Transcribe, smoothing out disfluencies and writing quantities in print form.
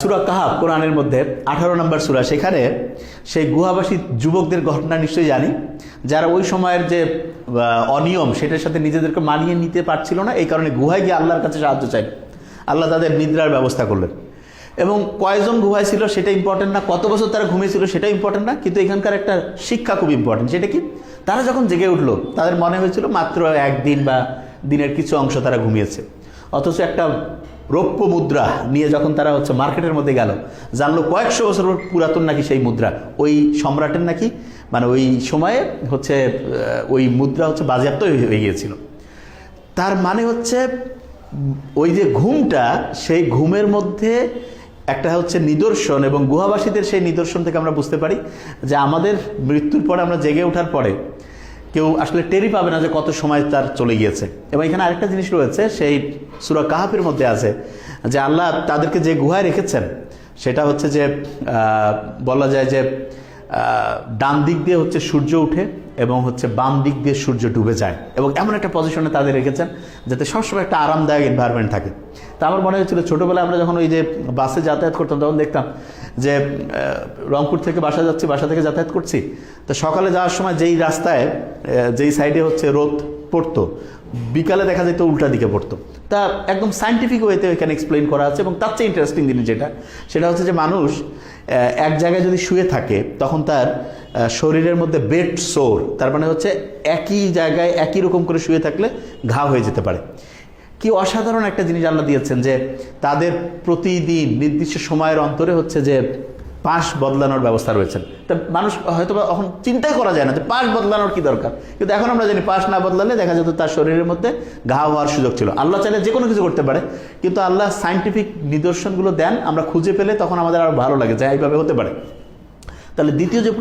সূরা কাহাফ কোরআনের মধ্যে 18 নম্বর সূরা। সেখানে সেই গুহাবাসী যুবকদের ঘটনা নিশ্চয়ই জানি, যারা ওই সময়ের যে অনিয়ম সেটার সাথে নিজেদেরকে মানিয়ে নিতে পারছিল না, এই কারণে গুহায় গিয়ে আল্লাহর কাছে সাহায্য চাই। আল্লাহ তাদের নিদ্রার ব্যবস্থা করলেন। এবং কয়জন গুহায় ছিল সেটা ইম্পর্টেন্ট না, কত বছর তারা ঘুমিয়েছিল সেটা ইম্পর্টেন্ট না, কিন্তু এখানকার একটা শিক্ষা খুব ইম্পর্টেন্ট। সেটা কি, তারা যখন জেগে উঠলো তাদের মনে হয়েছিল মাত্র একদিন বা দিনের কিছু অংশ তারা ঘুমিয়েছে, অথচ একটা রৌপ্য মুদ্রা নিয়ে যখন তারা মার্কেটের মধ্যে গেল, জানলো কয়েকশো বছর পুরাতন নাকি সেই মুদ্রা, ওই সম্রাটের নাকি মানে ওই সময়ে ওই মুদ্রা বাজেয়াপ্ত হয়ে গিয়েছিল। তার মানে ওই যে ঘুমটা, সেই ঘুমের মধ্যে একটা নিদর্শন, এবং গুহাবাসীদের সেই নিদর্শন থেকে আমরা বুঝতে পারি যে আমাদের মৃত্যুর পরে আমরা জেগে ওঠার পরে কেউ আসলে টেরই পাবে না যে কত সময় তার চলে গিয়েছে। এবং এখানে আরেকটা জিনিস রয়েছে, সেই সূরা কাহাফের মধ্যে আছে যে আল্লাহ তাদেরকে যে গুহায় রেখেছেন সেটা যে বলা যায় যে ডান দিক দিয়ে সূর্য উঠে এবং বাম দিক দিয়ে সূর্য ডুবে যায়, এবং এমন একটা পজিশনে তাদের রেখেছেন যাতে সবসময় একটা আরামদায়ক এনভায়রনমেন্ট থাকে। তা আমার মনে হয়েছিল ছোটোবেলায় আমরা যখন ওই যে বাসে যাতায়াত করতাম তখন দেখতাম যে রংপুর থেকে বাসা যাচ্ছি, বাসা থেকে যাতায়াত করছি, তো সকালে যাওয়ার সময় যেই রাস্তায় যেই সাইডে রোদ পড়তো, বিকালে দেখা যেত উল্টা দিকে পড়তো। তা একদম সায়েন্টিফিক ওয়েতে এখানে এক্সপ্লেন করা আছে। এবং তার চেয়ে ইন্টারেস্টিং জিনিস সেটা যে মানুষ এক জায়গায় যদি শুয়ে থাকে তখন তার শরীরের মধ্যে বেড সোর, তার মানে একই জায়গায় একই রকম করে শুয়ে থাকলে ঘা হয়ে যেতে পারে। কি অসাধারণ একটা জিনিস আল্লাহ দিয়েছেন যে তাদের প্রতিদিন নির্দিষ্ট সময়ের অন্তরে যে পাশ বদলানোর ব্যবস্থা রয়েছে। তা মানুষ হয়তো এখন চিন্তাই করা যায় না যে পাশ বদলানোর কি দরকার, কিন্তু এখন আমরা জানি পাশ না বদলালে দেখা যেত তার শরীরের মধ্যে ঘা হওয়ার সুযোগ ছিল। আল্লাহ চাইলে যে কোনো কিছু করতে পারে, কিন্তু আল্লাহ সায়েন্টিফিক নিদর্শনগুলো দেন, আমরা খুঁজে পেলে তখন আমাদের আরো ভালো লাগে যে এইভাবে হতে পারে। তাহলে দ্বিতীয় যে